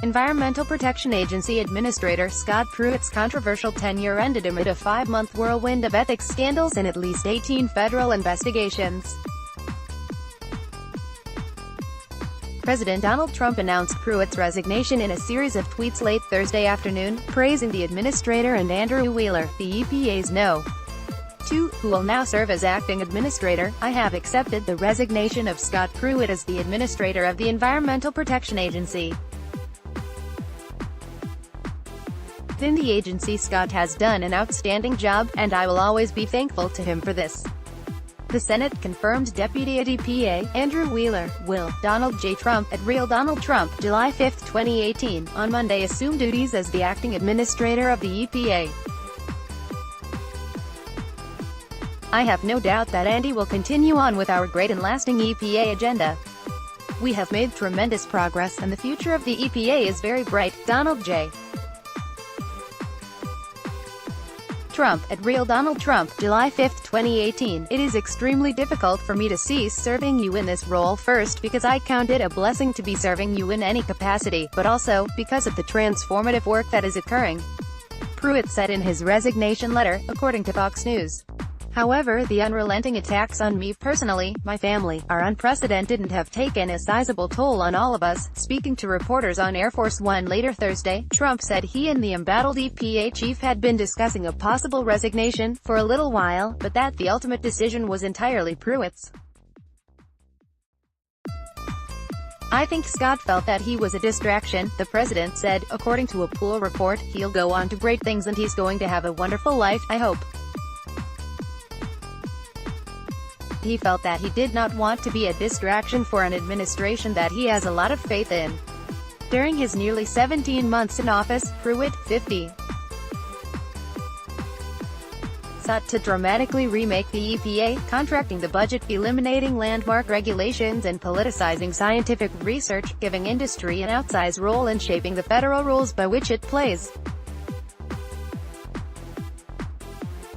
Environmental Protection Agency Administrator Scott Pruitt's controversial tenure ended amid a 5-month whirlwind of ethics scandals and at least 18 federal investigations. President Donald Trump announced Pruitt's resignation in a series of tweets late Thursday afternoon, praising the administrator and Andrew Wheeler, the EPA's No. 2, who will now serve as acting administrator. "I have accepted the resignation of Scott Pruitt as the administrator of the Environmental Protection Agency. In the agency, Scott has done an outstanding job, and I will always be thankful to him for this." The Senate confirmed Deputy at EPA, Andrew Wheeler, will. Donald J. Trump, at Real Donald Trump, July 5, 2018, on Monday assumed duties as the acting administrator of the EPA. "I have no doubt that Andy will continue on with our great and lasting EPA agenda. We have made tremendous progress, and the future of the EPA is very bright." Donald J. Trump, at Real Donald Trump, July 5, 2018, "It is extremely difficult for me to cease serving you in this role, first because I count it a blessing to be serving you in any capacity, but also, because of the transformative work that is occurring," Pruitt said in his resignation letter, according to Fox News. "However, the unrelenting attacks on me personally, my family, are unprecedented and have taken a sizable toll on all of us." Speaking to reporters on Air Force One later Thursday, Trump said he and the embattled EPA chief had been discussing a possible resignation for a little while, but that the ultimate decision was entirely Pruitt's. "I think Scott felt that he was a distraction," the president said, according to a pool report. "He'll go on to great things and he's going to have a wonderful life, I hope. He felt that he did not want to be a distraction for an administration that he has a lot of faith in." During his nearly 17 months in office, Pruitt, 50, sought to dramatically remake the EPA, contracting the budget, eliminating landmark regulations, and politicizing scientific research, giving industry an outsized role in shaping the federal rules by which it plays.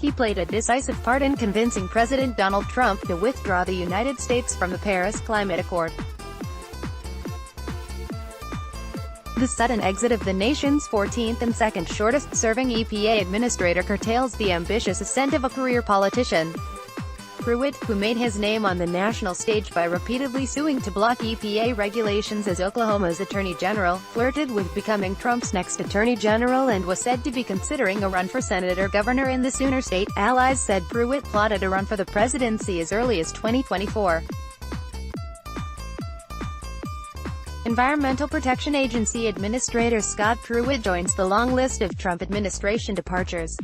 He played a decisive part in convincing President Donald Trump to withdraw the United States from the Paris Climate Accord. The sudden exit of the nation's 14th and second shortest-serving EPA administrator curtails the ambitious ascent of a career politician. Pruitt, who made his name on the national stage by repeatedly suing to block EPA regulations as Oklahoma's Attorney General, flirted with becoming Trump's next Attorney General and was said to be considering a run for Senate or governor in the Sooner State. Allies said Pruitt plotted a run for the presidency as early as 2024. Environmental Protection Agency Administrator Scott Pruitt joins the long list of Trump administration departures.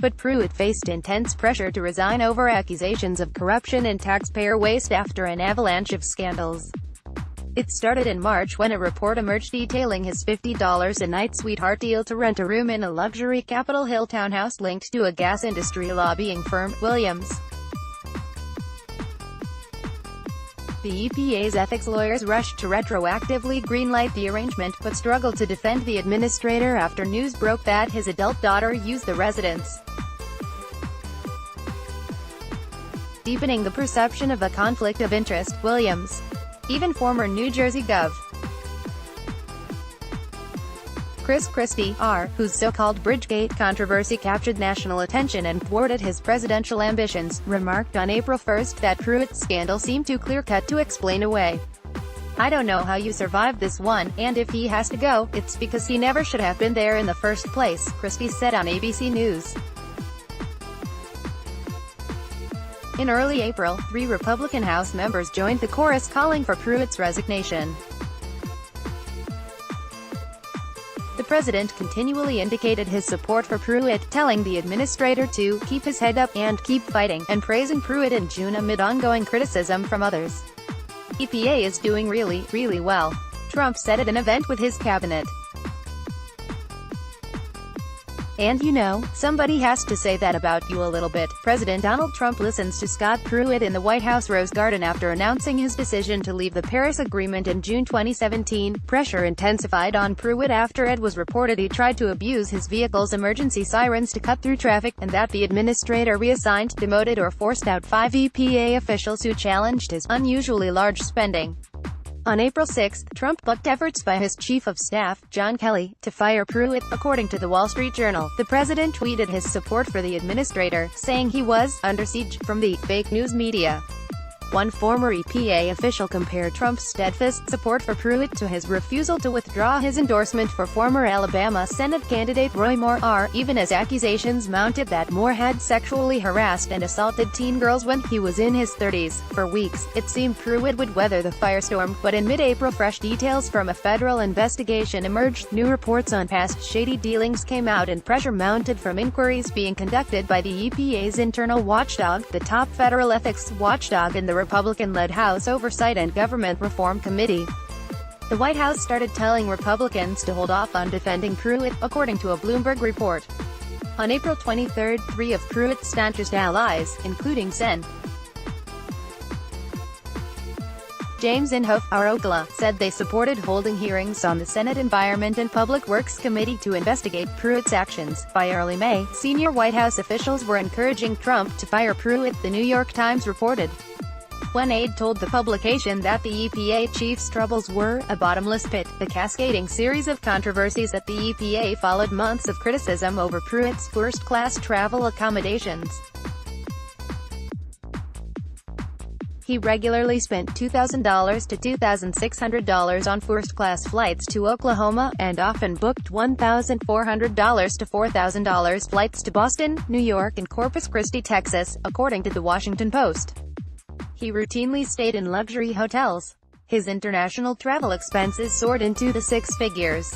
But Pruitt faced intense pressure to resign over accusations of corruption and taxpayer waste after an avalanche of scandals. It started in March when a report emerged detailing his $50 a night sweetheart deal to rent a room in a luxury Capitol Hill townhouse linked to a gas industry lobbying firm, Williams. The EPA's ethics lawyers rushed to retroactively greenlight the arrangement, but struggled to defend the administrator after news broke that his adult daughter used the residence, deepening the perception of a conflict of interest. Williams, even former New Jersey Gov. Chris Christie, R., whose so-called Bridgegate controversy captured national attention and thwarted his presidential ambitions, remarked on April 1 that Pruitt's scandal seemed too clear-cut to explain away. "I don't know how you survived this one, and if he has to go, it's because he never should have been there in the first place," Christie said on ABC News. In early April, 3 Republican House members joined the chorus calling for Pruitt's resignation. The president continually indicated his support for Pruitt, telling the administrator to "keep his head up" and "keep fighting," and praising Pruitt in June amid ongoing criticism from others. "EPA is doing really well," Trump said at an event with his cabinet. "And you know, somebody has to say that about you a little bit." President Donald Trump listens to Scott Pruitt in the White House Rose Garden after announcing his decision to leave the Paris Agreement in June 2017. Pressure intensified on Pruitt after it was reported he tried to abuse his vehicle's emergency sirens to cut through traffic, and that the administrator reassigned, demoted or forced out 5 EPA officials who challenged his unusually large spending. On April 6, Trump bucked efforts by his chief of staff, John Kelly, to fire Pruitt. According to the Wall Street Journal, the president tweeted his support for the administrator, saying he was under siege from the fake news media. One former EPA official compared Trump's steadfast support for Pruitt to his refusal to withdraw his endorsement for former Alabama Senate candidate Roy Moore, even as accusations mounted that Moore had sexually harassed and assaulted teen girls when he was in his 30s. For weeks, it seemed Pruitt would weather the firestorm, but in mid-April fresh details from a federal investigation emerged. New reports on past shady dealings came out and pressure mounted from inquiries being conducted by the EPA's internal watchdog, the top federal ethics watchdog in the Republican-led House Oversight and Government Reform Committee. The White House started telling Republicans to hold off on defending Pruitt, according to a Bloomberg report. On April 23, three of Pruitt's staunchest allies, including Sen. James Inhofe, Arugula, said they supported holding hearings on the Senate Environment and Public Works Committee to investigate Pruitt's actions. By early May, senior White House officials were encouraging Trump to fire Pruitt, the New York Times reported. One aide told the publication that the EPA chief's troubles were a bottomless pit. The cascading series of controversies at the EPA followed months of criticism over Pruitt's first-class travel accommodations. He regularly spent $2,000 to $2,600 on first-class flights to Oklahoma, and often booked $1,400 to $4,000 flights to Boston, New York and Corpus Christi, Texas, according to The Washington Post. He routinely stayed in luxury hotels. His international travel expenses soared into the six figures.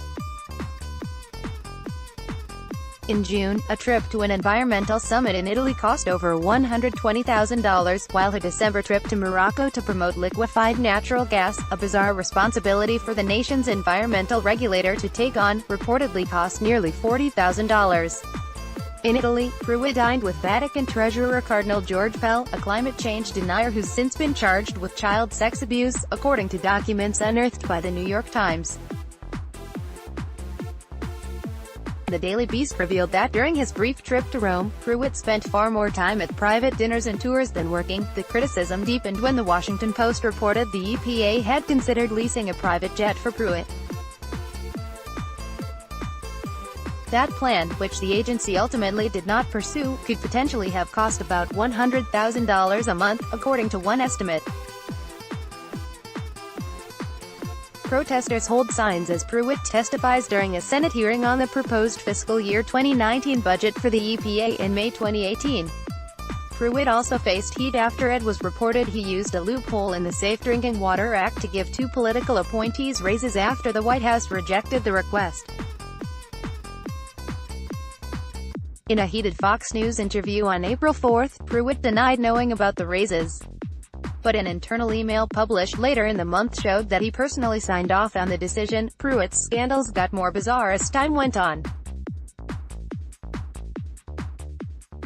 In June, a trip to an environmental summit in Italy cost over $120,000, while a December trip to Morocco to promote liquefied natural gas, a bizarre responsibility for the nation's environmental regulator to take on, reportedly cost nearly $40,000. In Italy, Pruitt dined with Vatican Treasurer Cardinal George Pell, a climate change denier who's since been charged with child sex abuse, according to documents unearthed by the New York Times. The Daily Beast revealed that during his brief trip to Rome, Pruitt spent far more time at private dinners and tours than working. The criticism deepened when the Washington Post reported the EPA had considered leasing a private jet for Pruitt. That plan, which the agency ultimately did not pursue, could potentially have cost about $100,000 a month, according to one estimate. Protesters hold signs as Pruitt testifies during a Senate hearing on the proposed fiscal year 2019 budget for the EPA in May 2018. Pruitt also faced heat after it was reported he used a loophole in the Safe Drinking Water Act to give two political appointees raises after the White House rejected the request. In a heated Fox News interview on April 4, Pruitt denied knowing about the raises. But an internal email published later in the month showed that he personally signed off on the decision. Pruitt's scandals got more bizarre as time went on.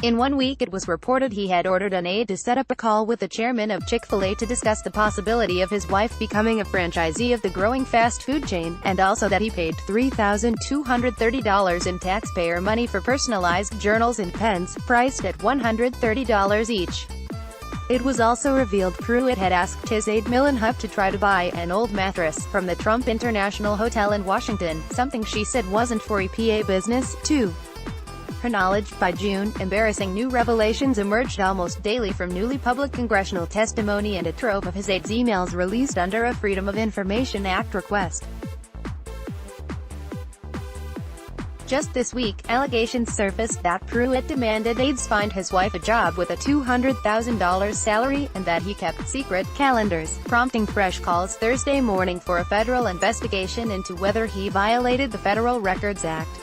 In 1 week it was reported he had ordered an aide to set up a call with the chairman of Chick-fil-A to discuss the possibility of his wife becoming a franchisee of the growing fast food chain, and also that he paid $3,230 in taxpayer money for personalized journals and pens, priced at $130 each. It was also revealed Pruitt had asked his aide Millen Hupp to try to buy an old mattress from the Trump International Hotel in Washington, something she said wasn't for EPA business, too. Her knowledge. By June, embarrassing new revelations emerged almost daily from newly public congressional testimony and a trove of his aide's emails released under a Freedom of Information Act request. Just this week, allegations surfaced that Pruitt demanded aides find his wife a job with a $200,000 salary, and that he kept secret calendars, prompting fresh calls Thursday morning for a federal investigation into whether he violated the Federal Records Act.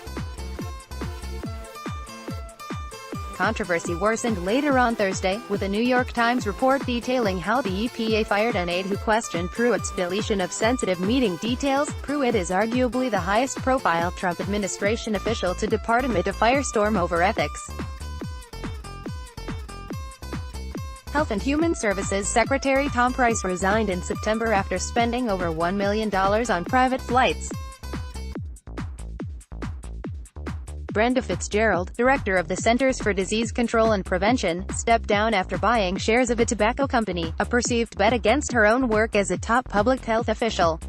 Controversy worsened later on Thursday, with a New York Times report detailing how the EPA fired an aide who questioned Pruitt's deletion of sensitive meeting details. Pruitt is arguably the highest-profile Trump administration official to depart amid a firestorm over ethics. Health and Human Services Secretary Tom Price resigned in September after spending over $1 million on private flights. Brenda Fitzgerald, director of the Centers for Disease Control and Prevention, stepped down after buying shares of a tobacco company, a perceived bet against her own work as a top public health official.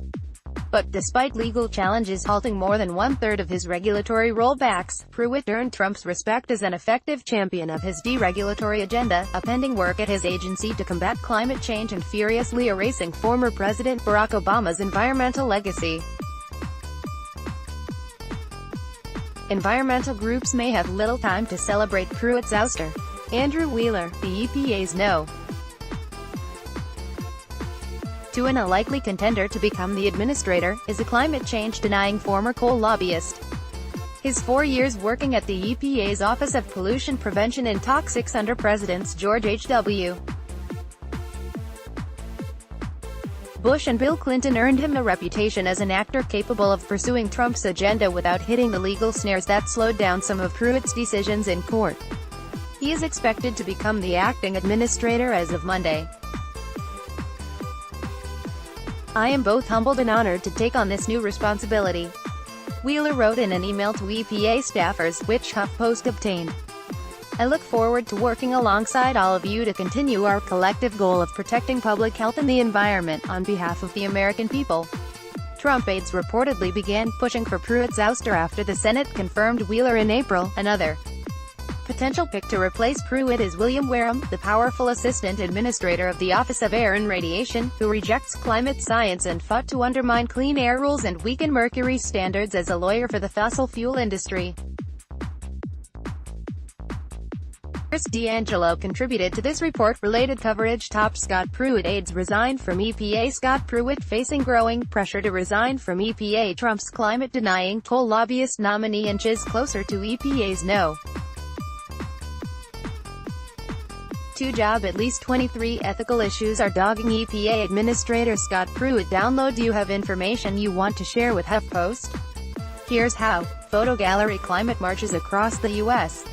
But despite legal challenges halting more than one-third of his regulatory rollbacks, Pruitt earned Trump's respect as an effective champion of his deregulatory agenda, a pending work at his agency to combat climate change and furiously erasing former President Barack Obama's environmental legacy. Environmental groups may have little time to celebrate Pruitt's ouster. Andrew Wheeler, the EPA's no. 2 and a likely contender to become the administrator, is a climate change-denying former coal lobbyist. His 4 years working at the EPA's Office of Pollution Prevention and Toxics under Presidents George H.W. Bush and Bill Clinton earned him a reputation as an actor capable of pursuing Trump's agenda without hitting the legal snares that slowed down some of Pruitt's decisions in court. He is expected to become the acting administrator as of Monday. "I am both humbled and honored to take on this new responsibility," Wheeler wrote in an email to EPA staffers, which HuffPost obtained. "I look forward to working alongside all of you to continue our collective goal of protecting public health and the environment, on behalf of the American people." Trump aides reportedly began pushing for Pruitt's ouster after the Senate confirmed Wheeler in April. Another potential pick to replace Pruitt is William Wareham, the powerful assistant administrator of the Office of Air and Radiation, who rejects climate science and fought to undermine clean air rules and weaken mercury standards as a lawyer for the fossil fuel industry. Chris D'Angelo contributed to this report. Related coverage. Top Scott Pruitt aides resign from EPA. Scott Pruitt facing growing pressure to resign from EPA. Trump's climate-denying coal lobbyist nominee inches closer to EPA's no. 2 job. At least 23 ethical issues are dogging EPA Administrator Scott Pruitt. Download. Do you have information you want to share with HuffPost? Here's how. Photo gallery. Climate marches across the U.S.